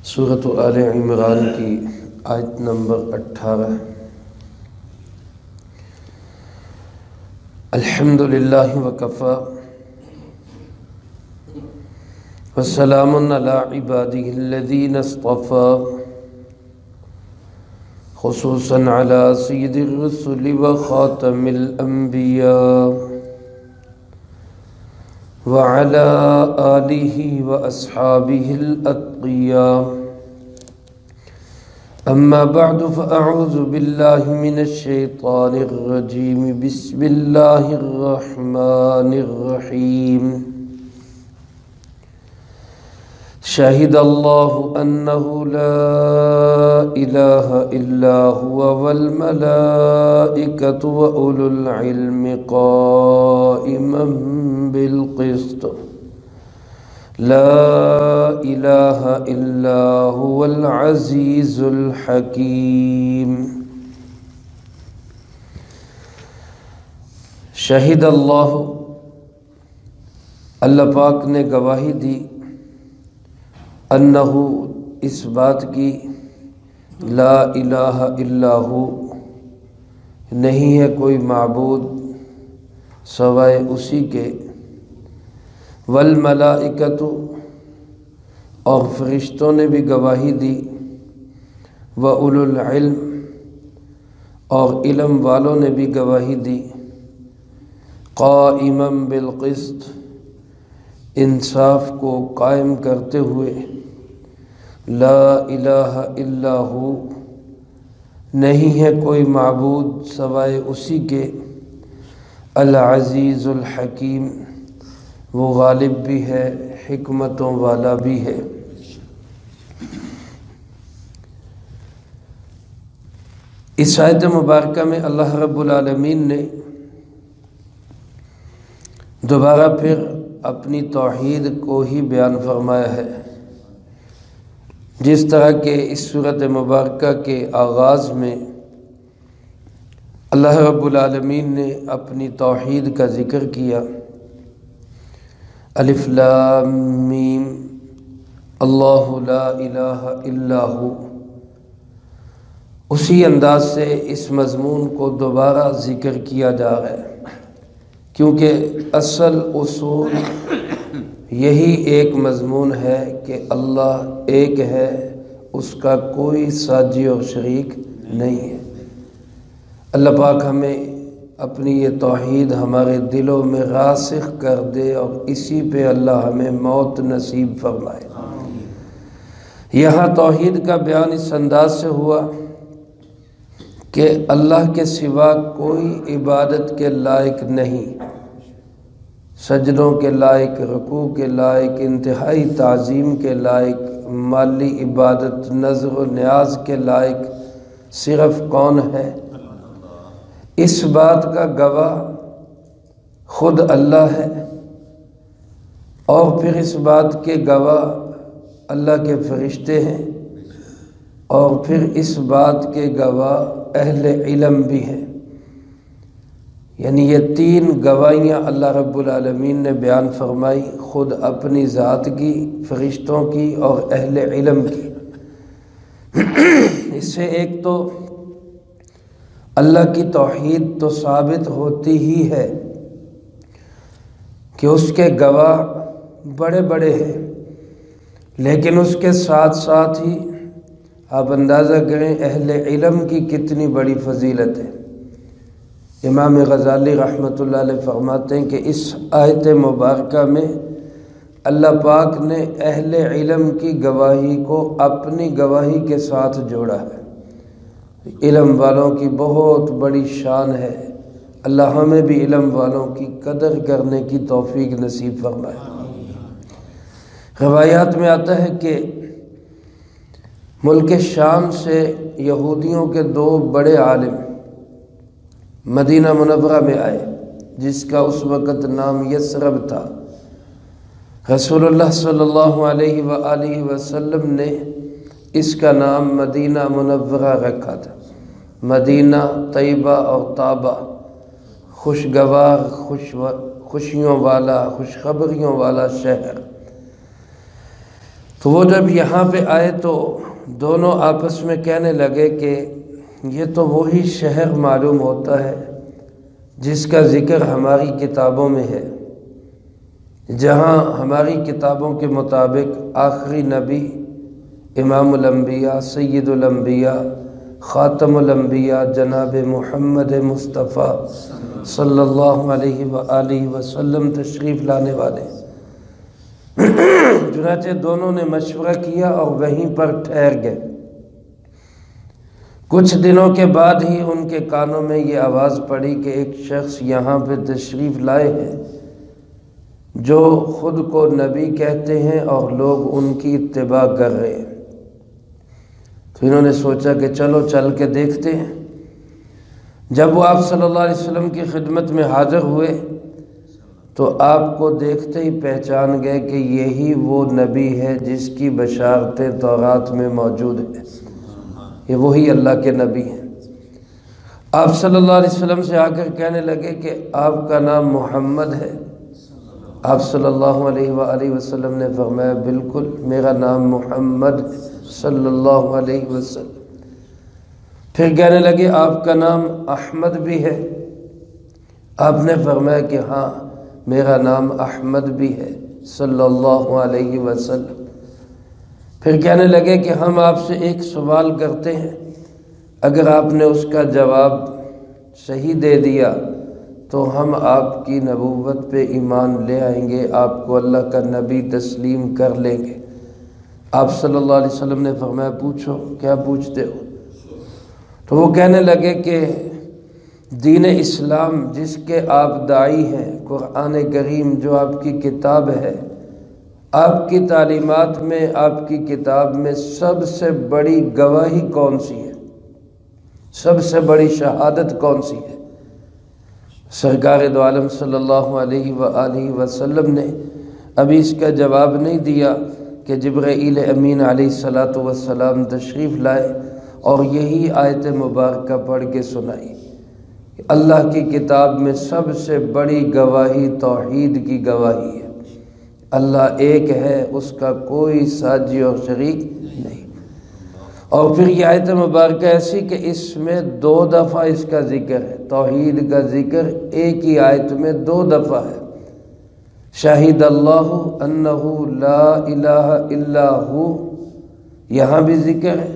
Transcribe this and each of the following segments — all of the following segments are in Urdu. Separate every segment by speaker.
Speaker 1: سورۃ آل عمران کی آیت نمبر 18۔ الحمد للہ وکفیٰ وسلام علی عبادہ الذین اصطفیٰ، خصوصاً علی سید الرسل وخاتم الانبیاء وعلى آلہ واصحابہ الاتقیاء۔ اما بعد فاعوذ باللہ من الشیطان الرجیم، بسم اللہ الرحمن الرحیم۔ شہد اللہ انہ لا الہ الا هو والملائکۃ واولو العلم قائما بالقسط، لا الہ الا هو العزیز الحکیم۔ شہد اللہ، اللہ پاک نے گواہی دی، انہو اس بات کی، لا الہ الا ہو نہیں ہے کوئی معبود سوائے اسی کے، والملائکۃ اور فرشتوں نے بھی گواہی دی، واولو العلم اور علم والوں نے بھی گواہی دی، قائما بالقسط انصاف کو قائم کرتے ہوئے، لا الہ الا ہو نہیں ہے کوئی معبود سوائے اسی کے، العزیز الحکیم وہ غالب بھی ہے حکمتوں والا بھی ہے۔ اس آیت مبارکہ میں اللہ رب العالمین نے دوبارہ پھر اپنی توحید کو ہی بیان فرمایا ہے، جس طرح کہ اس سورۃ مبارکہ کے آغاز میں اللہ رب العالمین نے اپنی توحید کا ذکر کیا، الف لام میم اللہ لا الہ الا ہو، اسی انداز سے اس مضمون کو دوبارہ ذکر کیا جا رہا ہے، کیونکہ اصل اصول یہی ایک مضمون ہے کہ اللہ ایک ہے، اس کا کوئی ساجی اور شریک نہیں ہے۔ اللہ پاک ہمیں اپنی یہ توحید ہمارے دلوں میں راسخ کر دے اور اسی پہ اللہ ہمیں موت نصیب فرمائے۔ یہاں توحید کا بیان اس انداز سے ہوا کہ اللہ کے سوا کوئی عبادت کے لائق نہیں، سجدوں کے لائق، رکوع کے لائق، انتہائی تعظیم کے لائق، مالی عبادت، نذر و نیاز کے لائق صرف کون ہے؟ اس بات کا گواہ خود اللہ ہے، اور پھر اس بات کے گواہ اللہ کے فرشتے ہیں، اور پھر اس بات کے گواہ اہل علم بھی ہیں۔ یعنی یہ تین گواہیاں اللہ رب العالمین نے بیان فرمائی، خود اپنی ذات کی، فرشتوں کی اور اہل علم کی۔ اس سے ایک تو اللہ کی توحید تو ثابت ہوتی ہی ہے کہ اس کے گواہ بڑے بڑے ہیں، لیکن اس کے ساتھ ساتھ ہی آپ اندازہ کریں اہل علم کی کتنی بڑی فضیلت ہے۔ امام غزالی رحمۃ اللہ علیہ فرماتے ہیں کہ اس آیت مبارکہ میں اللہ پاک نے اہل علم کی گواہی کو اپنی گواہی کے ساتھ جوڑا ہے۔ علم والوں کی بہت بڑی شان ہے، اللہ ہمیں بھی علم والوں کی قدر کرنے کی توفیق نصیب فرمائے۔ روایات میں آتا ہے کہ ملک شام سے یہودیوں کے دو بڑے عالم مدینہ منورہ میں آئے، جس کا اس وقت نام یثرب تھا۔ رسول اللہ صلی اللہ علیہ وآلہ وسلم نے اس کا نام مدینہ منورہ رکھا تھا۔ مدینہ طیبہ اور طابہ، خوشگوار، خوشیوں والا، خوشخبریوں والا شہر۔ تو وہ جب یہاں پہ آئے تو دونوں آپس میں کہنے لگے کہ یہ تو وہی شہر معلوم ہوتا ہے جس کا ذکر ہماری کتابوں میں ہے، جہاں ہماری کتابوں کے مطابق آخری نبی امام الانبیاء سید الانبیاء خاتم الانبیاء جناب محمد مصطفیٰ صلی اللہ علیہ وآلہ وسلم تشریف لانے والے۔ چنانچہ دونوں نے مشورہ کیا اور وہیں پر ٹھہر گئے۔ کچھ دنوں کے بعد ہی ان کے کانوں میں یہ آواز پڑی کہ ایک شخص یہاں پہ تشریف لائے ہیں جو خود کو نبی کہتے ہیں اور لوگ ان کی اتباع کر رہے ہیں۔ تو انہوں نے سوچا کہ چلو چل کے دیکھتے ہیں۔ جب وہ آپ صلی اللہ علیہ وسلم کی خدمت میں حاضر ہوئے تو آپ کو دیکھتے ہی پہچان گئے کہ یہی وہ نبی ہے جس کی بشارتیں تورات میں موجود ہیں، یہ وہی اللہ کے نبی ہیں۔ آپ صلی اللہ علیہ وسلم سے آ کر کہنے لگے کہ آپ کا نام محمد ہے؟ آپ صلی اللہ علیہ وآلہ وسلم نے فرمایا بالکل، میرا نام محمد صلی اللہ علیہ وسلم۔ پھر کہنے لگے آپ کا نام احمد بھی ہے؟ آپ نے فرمایا کہ ہاں میرا نام احمد بھی ہے صلی اللہ علیہ وسلم۔ پھر کہنے لگے کہ ہم آپ سے ایک سوال کرتے ہیں، اگر آپ نے اس کا جواب صحیح دے دیا تو ہم آپ کی نبوت پہ ایمان لے آئیں گے، آپ کو اللہ کا نبی تسلیم کر لیں گے۔ آپ صلی اللہ علیہ وسلم نے فرمایا پوچھو، کیا پوچھتے ہو؟ تو وہ کہنے لگے کہ دین اسلام جس کے آپ داعی ہیں، قرآن کریم جو آپ کی کتاب ہے، آپ کی تعلیمات میں، آپ کی کتاب میں سب سے بڑی گواہی کون سی ہے، سب سے بڑی شہادت کون سی ہے؟ سرکار دو عالم صلی اللہ علیہ وآلہ وسلم نے ابھی اس کا جواب نہیں دیا کہ جبرائیل امین علیہ الصلاۃ والسلام تشریف لائے اور یہی آیت مبارکہ پڑھ کے سنائی۔ اللہ کی کتاب میں سب سے بڑی گواہی توحید کی گواہی ہے، اللہ ایک ہے، اس کا کوئی ساجی اور شریک نہیں۔ اور پھر یہ آیت مبارکہ ایسی کہ اس میں 2 دفعہ اس کا ذکر ہے، توحید کا ذکر ایک ہی آیت میں 2 دفعہ ہے۔ شاہد اللہ انہ لا الہ الا ہو، یہاں بھی ذکر ہے،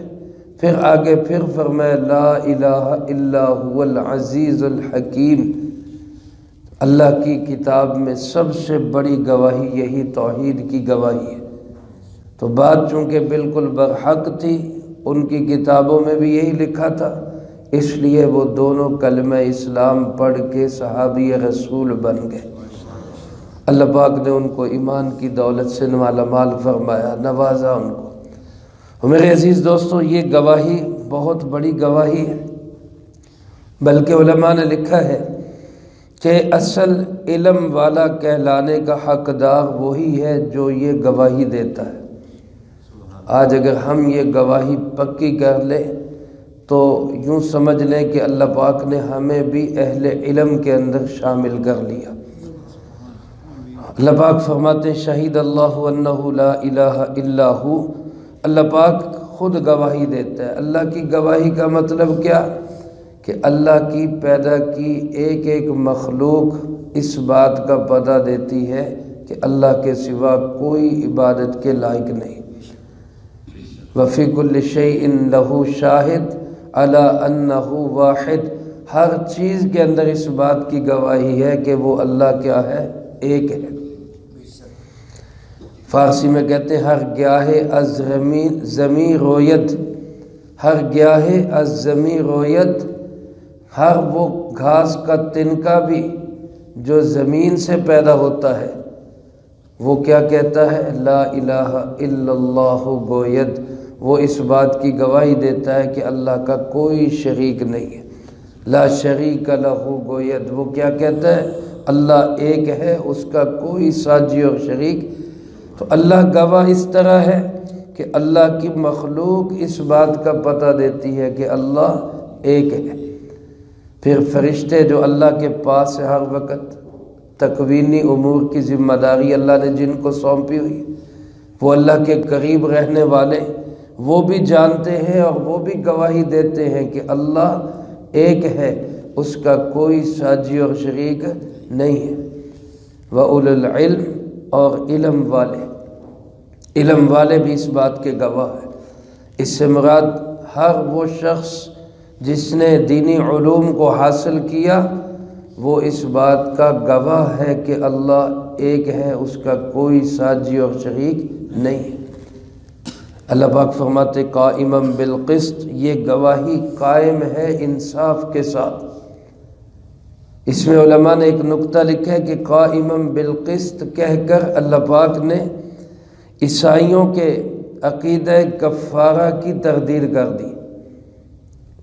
Speaker 1: پھر آگے پھر فرمایا لا الہ الا هو العزیز الحکیم۔ اللہ کی کتاب میں سب سے بڑی گواہی یہی توحید کی گواہی ہے۔ تو بات چونکہ بالکل برحق تھی، ان کی کتابوں میں بھی یہی لکھا تھا، اس لیے وہ دونوں کلمہ اسلام پڑھ کے صحابی رسول بن گئے۔ اللہ پاک نے ان کو ایمان کی دولت سے مالا مال فرمایا، نوازا ان کو۔ اور میرے عزیز دوستو، یہ گواہی بہت بڑی گواہی ہے، بلکہ علماء نے لکھا ہے کہ اصل علم والا کہلانے کا حقدار وہی ہے جو یہ گواہی دیتا ہے۔ آج اگر ہم یہ گواہی پکی کر لیں تو یوں سمجھ لیں کہ اللہ پاک نے ہمیں بھی اہل علم کے اندر شامل کر لیا۔ اللہ پاک فرماتے شہید اللہ انہ لا الہ الا ہو، اللہ پاک خود گواہی دیتا ہے۔ اللہ کی گواہی کا مطلب کیا؟ کہ اللہ کی پیدا کی ایک ایک مخلوق اس بات کا پتہ دیتی ہے کہ اللہ کے سوا کوئی عبادت کے لائق نہیں۔ وَفِي كُلِّ شَيْءٍ لَهُ شَاهِدٌ عَلَىٰ أَنَّهُ وَاحِدٌ، ہر چیز کے اندر اس بات کی گواہی ہے کہ وہ اللہ کیا ہے؟ ایک ہے۔ فارسی میں کہتے ہیں ہر گیاہ از زمیں رویت، ہر گیاہ از زمیں رویت، ہر وہ گھاس کا تنکا بھی جو زمین سے پیدا ہوتا ہے وہ کیا کہتا ہے؟ لا الہ الا اللہ گوید، وہ اس بات کی گواہی دیتا ہے کہ اللہ کا کوئی شریک نہیں ہے۔ لا شریک لہ گوید، وہ کیا کہتا ہے؟ اللہ ایک ہے، اس کا کوئی ساجی اور شریک۔ تو اللہ گواہ اس طرح ہے کہ اللہ کی مخلوق اس بات کا پتہ دیتی ہے کہ اللہ ایک ہے۔ پھر فرشتے جو اللہ کے پاس ہر وقت تکوینی امور کی ذمہ داری اللہ نے جن کو سونپی ہوئی، وہ اللہ کے قریب رہنے والے وہ بھی جانتے ہیں اور وہ بھی گواہی دیتے ہیں کہ اللہ ایک ہے، اس کا کوئی ساجی اور شریک نہیں ہے۔ وَأُولُو الْعِلْمِ اور علم والے بھی اس بات کے گواہ ہیں۔ اس سے مراد ہر وہ شخص جس نے دینی علوم کو حاصل کیا وہ اس بات کا گواہ ہے کہ اللہ ایک ہے، اس کا کوئی ساجی اور شریک نہیں ہے۔ اللہ پاک فرماتے قائما بالقسط، یہ گواہی قائم ہے انصاف کے ساتھ۔ اس میں علماء نے ایک نقطہ لکھا ہے کہ قائما بالقسط کہہ کر اللہ پاک نے عیسائیوں کے عقیدہ کفارہ کی تردید کر دی۔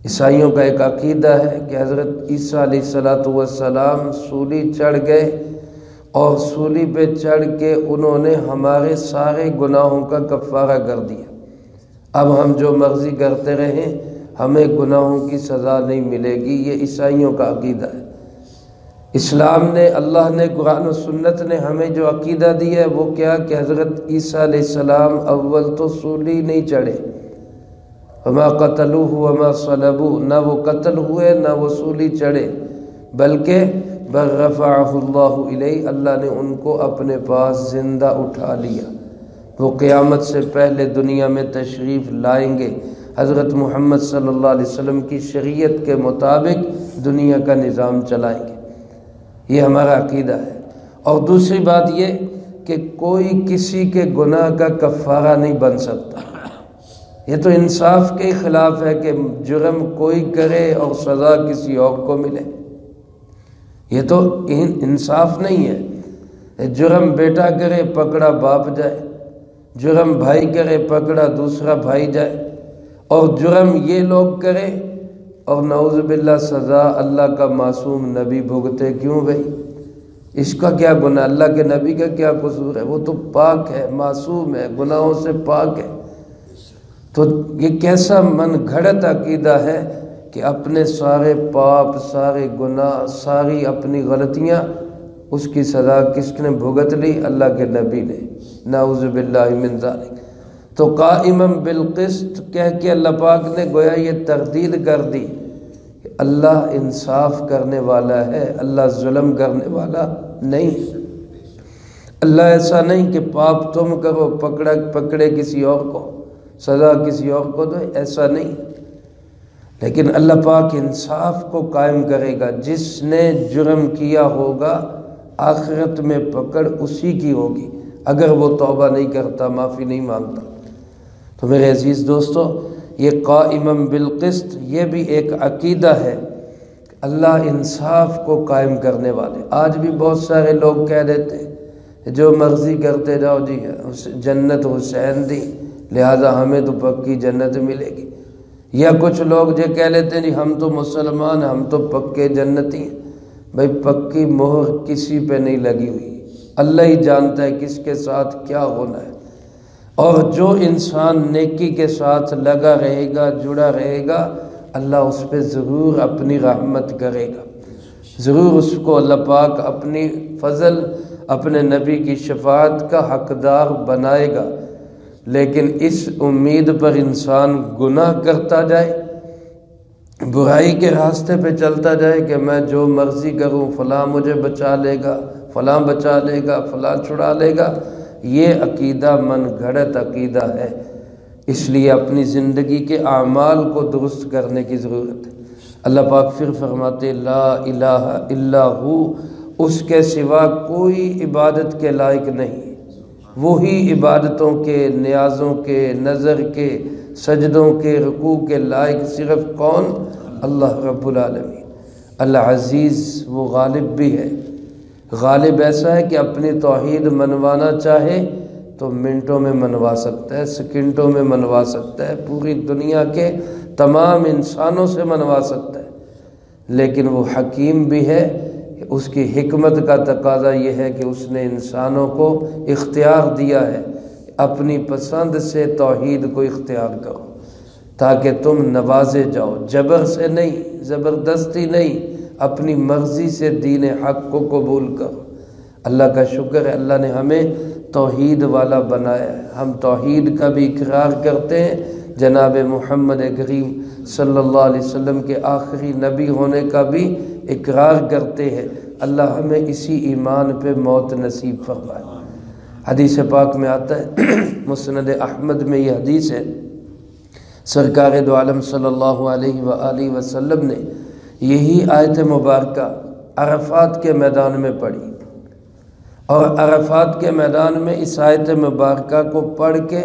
Speaker 1: عیسائیوں کا ایک عقیدہ ہے کہ حضرت عیسیٰ علیہ السلام سولی چڑھ گئے اور سولی پہ چڑھ کے انہوں نے ہمارے سارے گناہوں کا کفارہ کر دیا، اب ہم جو مرضی کرتے رہیں ہمیں گناہوں کی سزا نہیں ملے گی۔ یہ عیسائیوں کا عقیدہ ہے۔ اسلام نے، اللہ نے، قرآن و سنت نے ہمیں جو عقیدہ دیا ہے وہ کیا کہ حضرت عیسیٰ علیہ السلام اول تو سولی نہیں چڑھے، وما قتلوہ وما صلبوہ، نہ وہ قتل ہوئے نہ وہ سولی چڑھے، بلکہ بل رفعہ اللہ الیہ، اللہ نے ان کو اپنے پاس زندہ اٹھا لیا۔ وہ قیامت سے پہلے دنیا میں تشریف لائیں گے، حضرت محمد صلی اللہ علیہ وسلم کی شریعت کے مطابق دنیا کا نظام چلائیں گے۔ یہ ہمارا عقیدہ ہے۔ اور دوسری بات یہ کہ کوئی کسی کے گناہ کا کفارہ نہیں بن سکتا۔ یہ تو انصاف کے خلاف ہے کہ جرم کوئی کرے اور سزا کسی اور کو ملے، یہ تو انصاف نہیں ہے۔ جرم بیٹا کرے پکڑا باپ جائے، جرم بھائی کرے پکڑا دوسرا بھائی جائے، اور جرم یہ لوگ کرے اور نعوذ باللہ سزا اللہ کا معصوم نبی بھگتے۔ کیوں بھائی؟ اس کا کیا گناہ؟ اللہ کے نبی کا کیا قصور ہے؟ وہ تو پاک ہے، معصوم ہے، گناہوں سے پاک ہے۔ تو یہ کیسا من گھڑت عقیدہ ہے کہ اپنے سارے پاپ، سارے گناہ، ساری اپنی غلطیاں، اس کی سزا کس نے بھگت لی؟ اللہ کے نبی نے، نعوذ باللہ من ذالک۔ تو قائما بالقسط کہہ کے اللہ پاک نے گویا یہ تردید کر دی کہ اللہ انصاف کرنے والا ہے، اللہ ظلم کرنے والا نہیں۔ اللہ ایسا نہیں کہ پاپ تم کرو پکڑے کسی اور کو، سزا کسی اور کو دو، ایسا نہیں۔ لیکن اللہ پاک انصاف کو قائم کرے گا۔ جس نے جرم کیا ہوگا آخرت میں پکڑ اسی کی ہوگی، اگر وہ توبہ نہیں کرتا، معافی نہیں مانگتا۔ تو میرے عزیز دوستو، یہ قائما بالقسط یہ بھی ایک عقیدہ ہے کہ اللہ انصاف کو قائم کرنے والے۔ آج بھی بہت سارے لوگ کہہ دیتے ہیں جو مرضی کرتے جاؤ جی، جنت حسین دی لہذا ہمیں تو پکی جنت ملے گی۔ یا کچھ لوگ جو کہہ لیتے ہیں جی ہم تو مسلمان ہیں، ہم تو پکے جنتی ہیں۔ بھائی پکی مہر کسی پہ نہیں لگی ہوئی، اللہ ہی جانتا ہے کس کے ساتھ کیا ہونا ہے۔ اور جو انسان نیکی کے ساتھ لگا رہے گا، جڑا رہے گا، اللہ اس پہ ضرور اپنی رحمت کرے گا، ضرور اس کو اللہ پاک اپنی فضل، اپنے نبی کی شفاعت کا حقدار بنائے گا۔ لیکن اس امید پر انسان گناہ کرتا جائے، برائی کے راستے پہ چلتا جائے کہ میں جو مرضی کروں فلاں مجھے بچا لے گا، فلاں بچا لے گا، فلاں چھڑا لے گا، یہ عقیدہ من گھڑت عقیدہ ہے۔ اس لیے اپنی زندگی کے اعمال کو درست کرنے کی ضرورت ہے۔ اللہ پاک پھر فرماتے لا الہ الا ہو، اس کے سوا کوئی عبادت کے لائق نہیں، وہی عبادتوں کے، نیازوں کے، نظر کے، سجدوں کے، رکوع کے لائق صرف کون؟ اللہ رب العالمین۔ العزیز، وہ غالب بھی ہے۔ غالب ایسا ہے کہ اپنی توحید منوانا چاہے تو منٹوں میں منوا سکتا ہے، سیکنڈوں میں منوا سکتا ہے، پوری دنیا کے تمام انسانوں سے منوا سکتا ہے۔ لیکن وہ حکیم بھی ہے، اس کی حکمت کا تقاضا یہ ہے کہ اس نے انسانوں کو اختیار دیا ہے، اپنی پسند سے توحید کو اختیار کرو تاکہ تم نوازے جاؤ، جبر سے نہیں، زبردستی نہیں، اپنی مرضی سے دین حق کو قبول کرو۔ اللہ کا شکر ہے اللہ نے ہمیں توحید والا بنایا ہے۔ ہم توحید کا بھی اقرار کرتے ہیں، جناب محمد کریم صلی اللہ علیہ وسلم کے آخری نبی ہونے کا بھی اقرار کرتے ہیں۔ اللہ ہمیں اسی ایمان پہ موت نصیب فرمائے۔ حدیث پاک میں آتا ہے، مسند احمد میں یہ حدیث ہے، سرکار دو عالم صلی اللہ علیہ وآلہ وسلم نے یہی آیت مبارکہ عرفات کے میدان میں پڑھی، اور عرفات کے میدان میں اس آیت مبارکہ کو پڑھ کے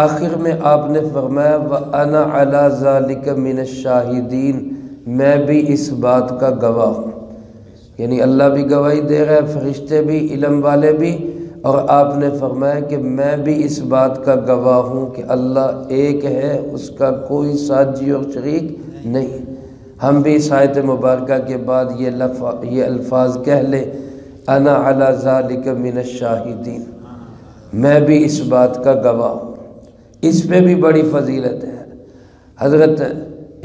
Speaker 1: آخر میں آپ نے فرمایا وَأَنَا عَلَى ذَلِكَ مِنَ الشَّاهِدِينَ، میں بھی اس بات کا گواہ ہوں۔ یعنی اللہ بھی گواہی دے رہا ہے، فرشتے بھی، علم والے بھی، اور آپ نے فرمایا کہ میں بھی اس بات کا گواہ ہوں کہ اللہ ایک ہے، اس کا کوئی ساجی اور شریک نہیں۔ ہم بھی اس آیت مبارکہ کے بعد یہ الفاظ کہہ لیں، انا علی ذالک من الشاہدین، میں بھی اس بات کا گواہ ہوں۔ اس پہ بھی بڑی فضیلت ہے۔ حضرت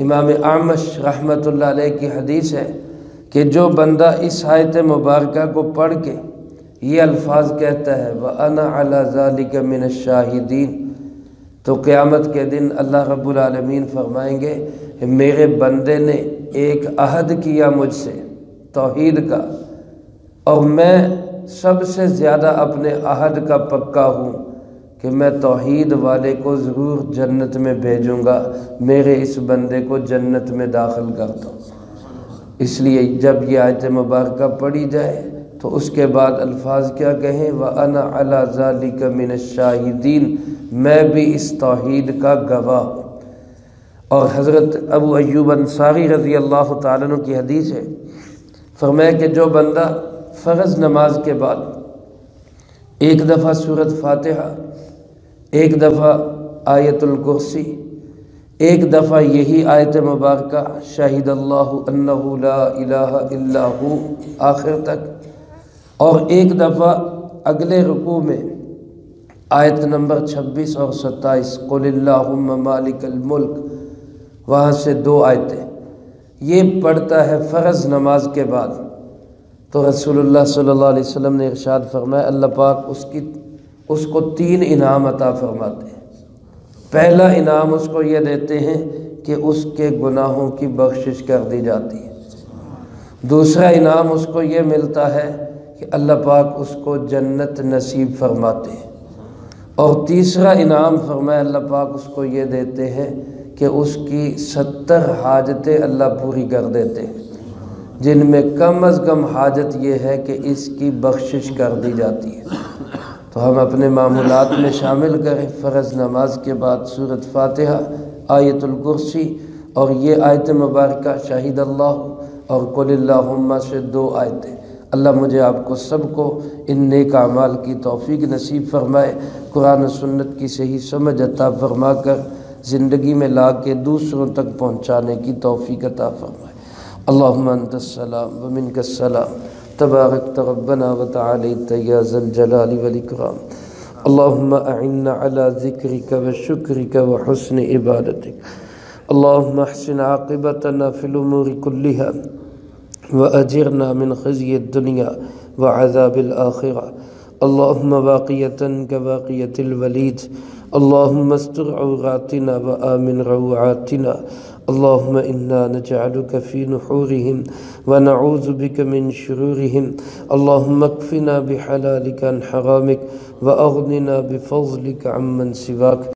Speaker 1: امام اعمش رحمۃ اللہ علیہ کی حدیث ہے کہ جو بندہ اس آیت مبارکہ کو پڑھ کے یہ الفاظ کہتا ہے وَأَنَا عَلَى ذَلِكَ مِنَ الشَّاهِدِينَ، تو قیامت کے دن اللہ رب العالمین فرمائیں گے کہ میرے بندے نے ایک عہد کیا مجھ سے توحید کا، اور میں سب سے زیادہ اپنے عہد کا پکا ہوں کہ میں توحید والے کو ضرور جنت میں بھیجوں گا، میرے اس بندے کو جنت میں داخل کر دو۔ اس لیے جب یہ آیت مبارکہ پڑھی جائے تو اس کے بعد الفاظ کیا کہیں، وَأَنَا عَلَى ذَلِكَ مِنَ الشَّاهِدِينَ، میں بھی اس توحید کا گواہ ہوں۔ اور حضرت ابو ایوب انصاری رضی اللہ تعالیٰ عنہ کی حدیث ہے، فرمایا کہ جو بندہ فرض نماز کے بعد ایک دفعہ سورۃ فاتحہ، ایک دفعہ آیت الکرسی، ایک دفعہ یہی آیت مبارکہ شہید اللہ انہ لا الہ الا ہو آخر تک، اور ایک دفعہ اگلے رکوع میں آیت نمبر 26 اور 27 قل اللہم مالک الملک، وہاں سے 2 آیتیں یہ پڑھتا ہے فرض نماز کے بعد، تو رسول اللہ صلی اللہ علیہ وسلم نے ارشاد فرمایا اللہ پاک اس کو 3 انعام عطا فرماتے ہیں۔ پہلا انعام اس کو یہ دیتے ہیں کہ اس کے گناہوں کی بخشش کر دی جاتی ہے۔ دوسرا انعام اس کو یہ ملتا ہے کہ اللہ پاک اس کو جنت نصیب فرماتے ہیں۔ اور تیسرا انعام فرمایا اللہ پاک اس کو یہ دیتے ہیں کہ اس کی 70 حاجتیں اللہ پوری کر دیتے ہیں، جن میں کم از کم حاجت یہ ہے کہ اس کی بخشش کر دی جاتی ہے۔ تو ہم اپنے معمولات میں شامل کریں، فرض نماز کے بعد سورۃ فاتحہ، آیت الکرسی اور یہ آیت مبارکہ شہید اللہ اور قل اللہم سے 2 آیتیں۔ اللہ مجھے آپ کو سب کو ان نیک اعمال کی توفیق نصیب فرمائے، قرآن و سنت کی صحیح سمجھ عطا فرما کر زندگی میں لا کے دوسروں تک پہنچانے کی توفیق عطا فرمائے۔ اللہم انت السلام ومنک السلام، تبارکت ربنا وتعالیت یا ذا الجلال والاکرام۔ اللہم اعنا علی ذکرک وشکرک وحسن عبادتک، اللہم احسن عاقبتنا فی الامور کلہا وأجرنا من خزي الدنيا وعذاب الآخرة، اللهم باقية كباقية الوليد، اللهم استر عوراتنا وآمن روعاتنا، اللهم إنا نجعلك في نحورهم ونعوذ بك من شرورهم، اللهم اكفنا بحلالك عن حرامك وأغننا بفضلك عمن سواك۔